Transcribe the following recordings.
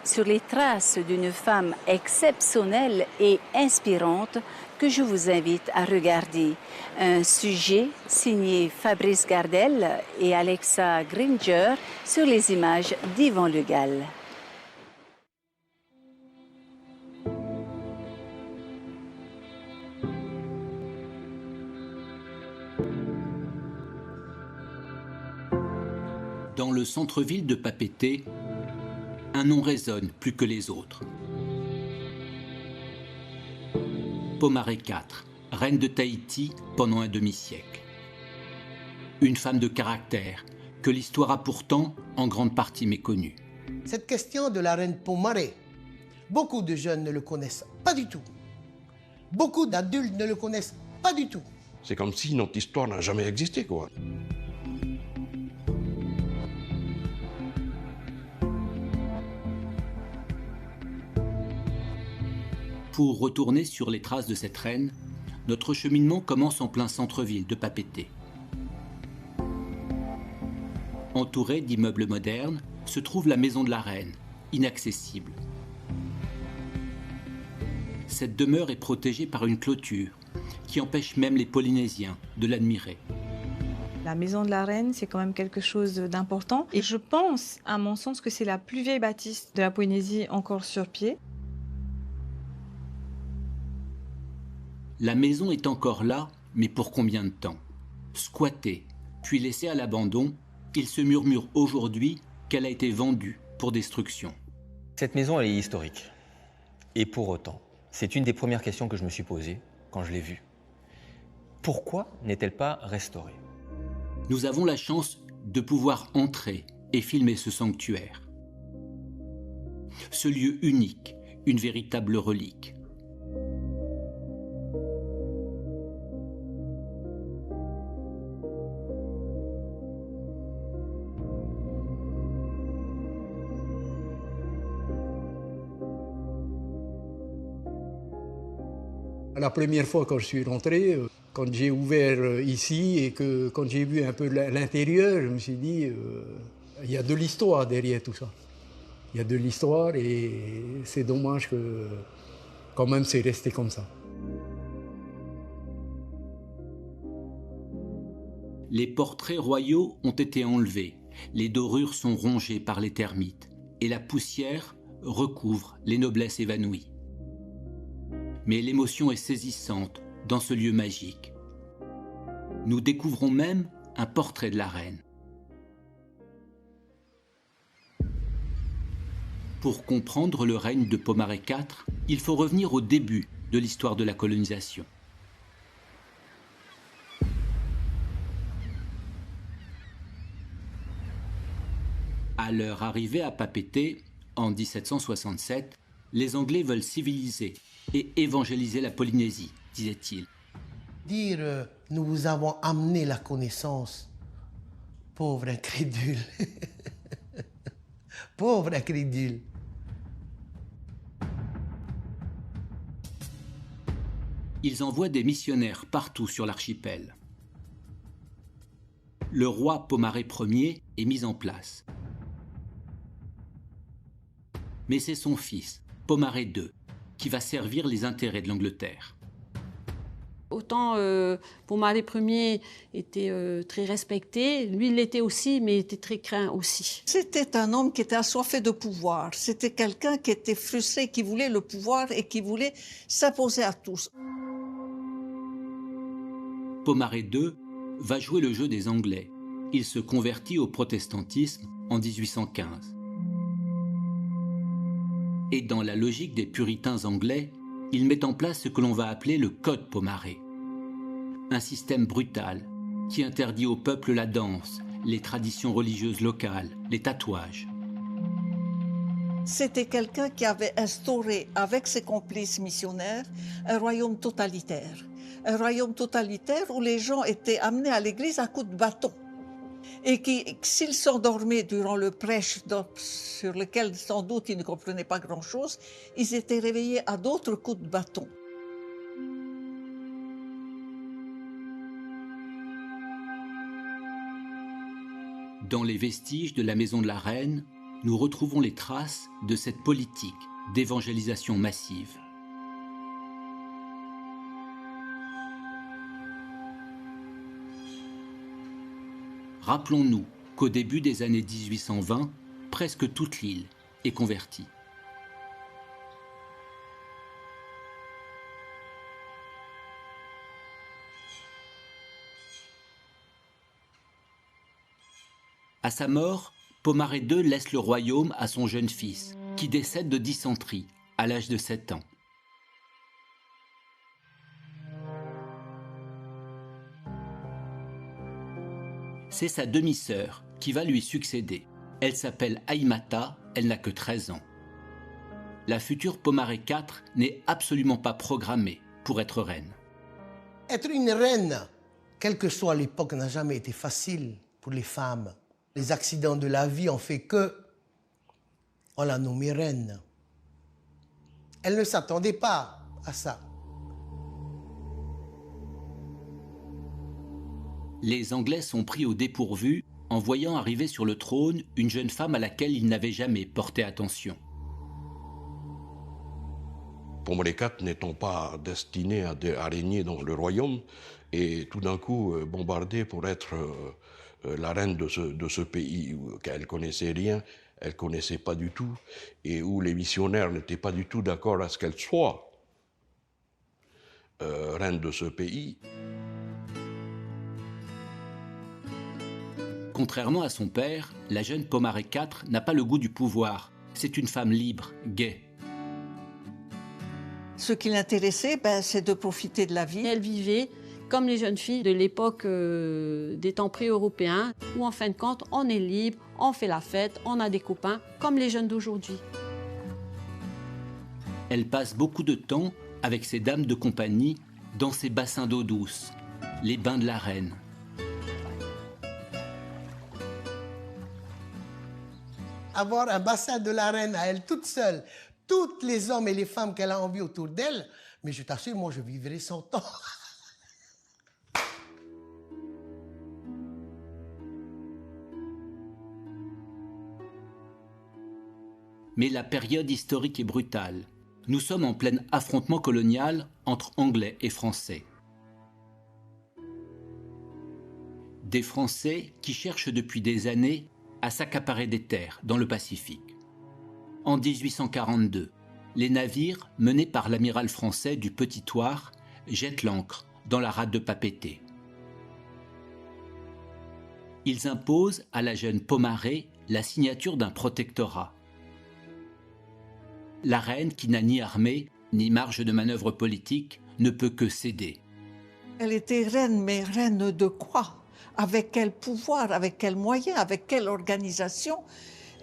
sur les traces d'une femme exceptionnelle et inspirante que je vous invite à regarder. Un sujet signé Fabrice Gardel et Alexa Gringer sur les images d'Yvan Le Gall. Dans le centre-ville de Papeete, un nom résonne plus que les autres. Pomaré IV, reine de Tahiti pendant un demi-siècle. Une femme de caractère que l'histoire a pourtant en grande partie méconnue. Cette question de la reine Pomaré, beaucoup de jeunes ne le connaissent pas du tout. Beaucoup d'adultes ne le connaissent pas du tout. C'est comme si notre histoire n'a jamais existé, quoi. Pour retourner sur les traces de cette reine, notre cheminement commence en plein centre-ville de Papeete. Entourée d'immeubles modernes, se trouve la maison de la reine, inaccessible. Cette demeure est protégée par une clôture qui empêche même les Polynésiens de l'admirer. La maison de la reine, c'est quand même quelque chose d'important. Et je pense, à mon sens, que c'est la plus vieille bâtisse de la Polynésie encore sur pied. La maison est encore là, mais pour combien de temps? Squattée, puis laissée à l'abandon, il se murmure aujourd'hui qu'elle a été vendue pour destruction. Cette maison, elle est historique. Et pour autant, c'est une des premières questions que je me suis posée quand je l'ai vue. Pourquoi n'est-elle pas restaurée? Nous avons la chance de pouvoir entrer et filmer ce sanctuaire. Ce lieu unique, une véritable relique. La première fois quand je suis rentré, quand j'ai ouvert ici et que quand j'ai vu un peu l'intérieur, je me suis dit, il y a de l'histoire derrière tout ça. Il y a de l'histoire et c'est dommage que quand même c'est resté comme ça. Les portraits royaux ont été enlevés, les dorures sont rongées par les termites et la poussière recouvre les noblesses évanouies. Mais l'émotion est saisissante dans ce lieu magique. Nous découvrons même un portrait de la reine. Pour comprendre le règne de Pomaré IV, il faut revenir au début de l'histoire de la colonisation. À leur arrivée à Papeete, en 1767, les Anglais veulent civiliser et évangéliser la Polynésie, disait-il. Dire nous vous avons amené la connaissance, pauvre incrédule. Pauvre incrédule. Ils envoient des missionnaires partout sur l'archipel. Le roi Pomaré Ier est mis en place. Mais c'est son fils, Pomaré II, qui va servir les intérêts de l'Angleterre. Autant Pomaré Ier était très respecté, lui il l'était aussi, mais il était très craint aussi. C'était un homme qui était assoiffé de pouvoir. C'était quelqu'un qui était frustré, qui voulait le pouvoir et qui voulait s'imposer à tous. Pomaré II va jouer le jeu des Anglais. Il se convertit au protestantisme en 1815. Et dans la logique des puritains anglais, il met en place ce que l'on va appeler le Code Pomaré. Un système brutal qui interdit au peuple la danse, les traditions religieuses locales, les tatouages. C'était quelqu'un qui avait instauré, avec ses complices missionnaires, un royaume totalitaire. Un royaume totalitaire où les gens étaient amenés à l'église à coups de bâton. Et qui, s'ils s'endormaient durant le prêche sur lequel sans doute ils ne comprenaient pas grand-chose, ils étaient réveillés à d'autres coups de bâton. Dans les vestiges de la maison de la reine, nous retrouvons les traces de cette politique d'évangélisation massive. Rappelons-nous qu'au début des années 1820, presque toute l'île est convertie. À sa mort, Pomaré II laisse le royaume à son jeune fils, qui décède de dysenterie à l'âge de 7 ans. C'est sa demi-sœur qui va lui succéder. Elle s'appelle Aïmata, elle n'a que 13 ans. La future Pomaré IV n'est absolument pas programmée pour être reine. Être une reine, quelle que soit l'époque, n'a jamais été facile pour les femmes. Les accidents de la vie ont fait que on l'a nommée reine. Elle ne s'attendait pas à ça. Les Anglais sont pris au dépourvu en voyant arriver sur le trône une jeune femme à laquelle ils n'avaient jamais porté attention. Pomaré IV n'étant pas destiné à régner dans le royaume et tout d'un coup bombardée pour être la reine de ce pays où elle connaissait rien, elle connaissait pas du tout, et où les missionnaires n'étaient pas du tout d'accord à ce qu'elle soit reine de ce pays. Contrairement à son père, la jeune Pomaré IV n'a pas le goût du pouvoir. C'est une femme libre, gaie. Ce qui l'intéressait, c'est de profiter de la vie. Elle vivait comme les jeunes filles de l'époque des temps pré-européens, où en fin de compte, on est libre, on fait la fête, on a des copains, comme les jeunes d'aujourd'hui. Elle passe beaucoup de temps avec ses dames de compagnie dans ces bassins d'eau douce, les bains de la reine. Avoir un bassin de la reine à elle toute seule, tous les hommes et les femmes qu'elle a envie autour d'elle, mais je t'assure, moi je vivrai 100 ans. Mais la période historique est brutale. Nous sommes en plein affrontement colonial entre Anglais et Français. Des Français qui cherchent depuis des années à s'accaparer des terres dans le Pacifique. En 1842, les navires menés par l'amiral français du Petit Thouars jettent l'ancre dans la rade de Papeete. Ils imposent à la jeune Pomaré la signature d'un protectorat. La reine, qui n'a ni armée ni marge de manœuvre politique, ne peut que céder. Elle était reine, mais reine de quoi? Avec quel pouvoir, avec quels moyens, avec quelle organisation?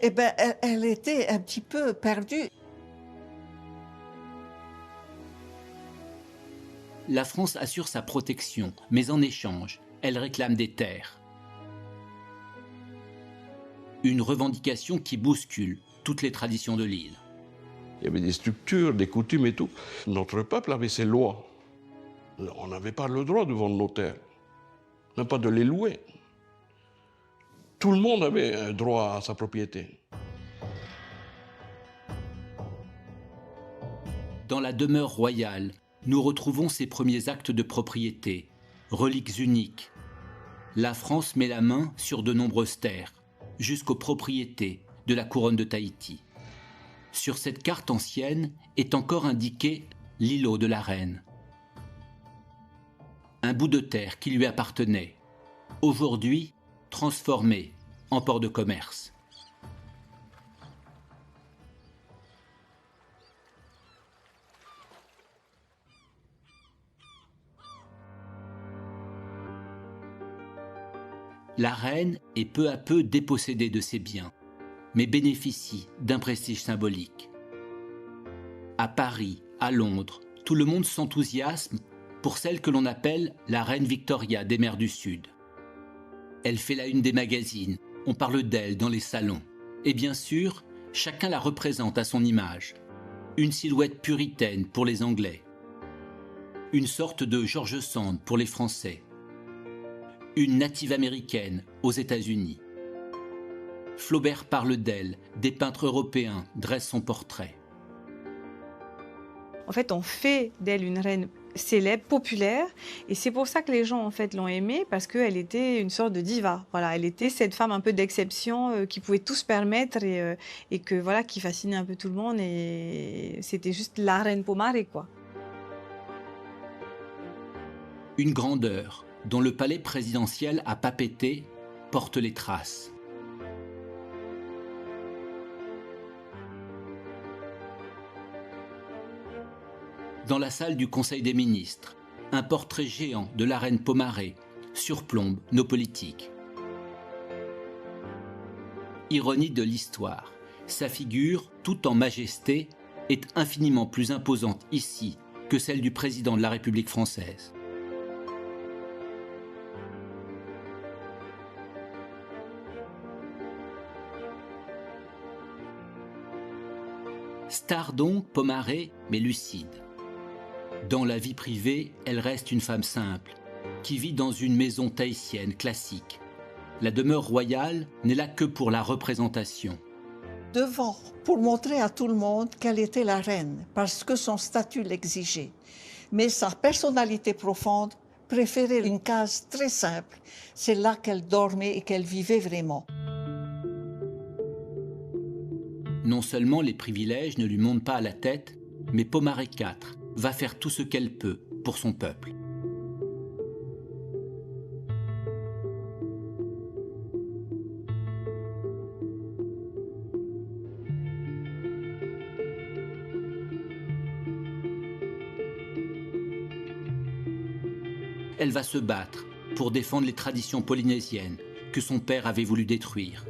Eh bien, elle était un petit peu perdue. La France assure sa protection, mais en échange, elle réclame des terres. Une revendication qui bouscule toutes les traditions de l'île. Il y avait des structures, des coutumes et tout. Notre peuple avait ses lois. On n'avait pas le droit de vendre nos terres, même pas de les louer. Tout le monde avait un droit à sa propriété. Dans la demeure royale, nous retrouvons ses premiers actes de propriété, reliques uniques. La France met la main sur de nombreuses terres, jusqu'aux propriétés de la couronne de Tahiti. Sur cette carte ancienne est encore indiqué l'îlot de la reine. Un bout de terre qui lui appartenait, aujourd'hui transformé en port de commerce. La reine est peu à peu dépossédée de ses biens, mais bénéficie d'un prestige symbolique. À Paris, à Londres, tout le monde s'enthousiasme pour celle que l'on appelle la reine Victoria des mers du Sud. Elle fait la une des magazines, on parle d'elle dans les salons. Et bien sûr, chacun la représente à son image. Une silhouette puritaine pour les Anglais. Une sorte de George Sand pour les Français. Une native américaine aux États-Unis. Flaubert parle d'elle, des peintres européens dressent son portrait. En fait, on fait d'elle une reine célèbre, populaire, et c'est pour ça que les gens en fait l'ont aimée, parce qu'elle était une sorte de diva. Voilà, elle était cette femme un peu d'exception qui pouvait tout se permettre et que voilà, qui fascinait un peu tout le monde, et c'était juste la reine Pomaré, quoi. Une grandeur dont le palais présidentiel à Papeete porte les traces. Dans la salle du Conseil des ministres, un portrait géant de la reine Pomaré surplombe nos politiques. Ironie de l'histoire, sa figure, tout en majesté, est infiniment plus imposante ici que celle du président de la République française. Star donc, Pomaré, mais lucide. Dans la vie privée, elle reste une femme simple, qui vit dans une maison tahitienne classique. La demeure royale n'est là que pour la représentation. Devant, pour montrer à tout le monde qu'elle était la reine, parce que son statut l'exigeait. Mais sa personnalité profonde préférait une case très simple. C'est là qu'elle dormait et qu'elle vivait vraiment. Non seulement les privilèges ne lui montent pas à la tête, mais Pomaré IV va faire tout ce qu'elle peut pour son peuple. Elle va se battre pour défendre les traditions polynésiennes que son père avait voulu détruire.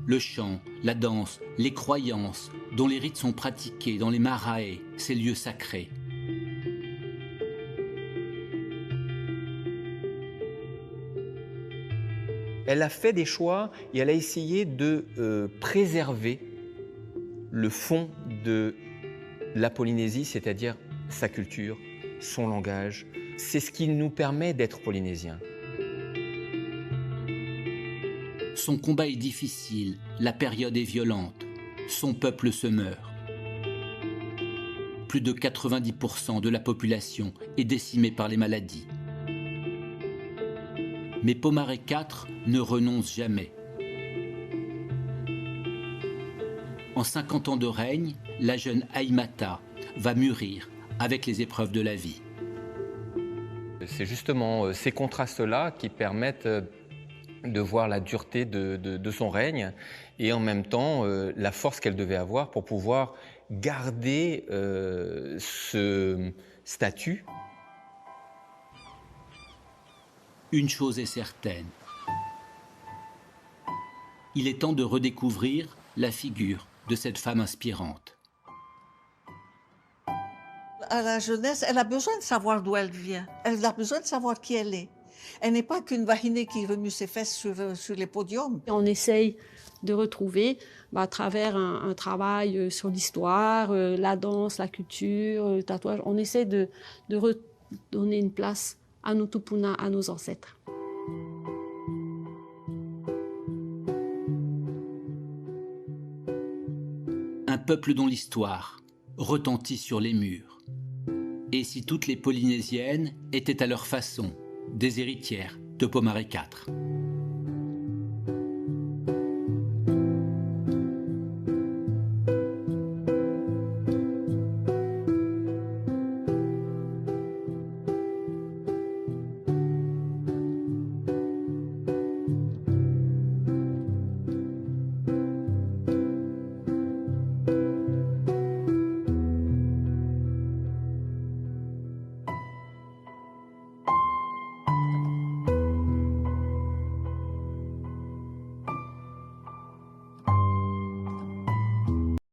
Le chant, la danse, les croyances dont les rites sont pratiqués dans les marae, ces lieux sacrés. Elle a fait des choix et elle a essayé de préserver le fond de la Polynésie, c'est-à-dire sa culture, son langage. C'est ce qui nous permet d'être polynésiens. Son combat est difficile, la période est violente, son peuple se meurt. Plus de 90% de la population est décimée par les maladies. Mais Pomaré IV ne renonce jamais. En 50 ans de règne, la jeune Aïmata va mûrir avec les épreuves de la vie. C'est justement ces contrastes-là qui permettent de voir la dureté de son règne et en même temps la force qu'elle devait avoir pour pouvoir garder ce statut. Une chose est certaine. Il est temps de redécouvrir la figure de cette femme inspirante. À la jeunesse, elle a besoin de savoir d'où elle vient. Elle a besoin de savoir qui elle est. Elle n'est pas qu'une vahinée qui remue ses fesses sur les podiums. On essaye de retrouver, à travers un travail sur l'histoire, la danse, la culture, le tatouage, on essaie de redonner une place à nos tupuna, à nos ancêtres. Un peuple dont l'histoire retentit sur les murs. Et si toutes les Polynésiennes étaient à leur façon des héritières de Pomaré IV.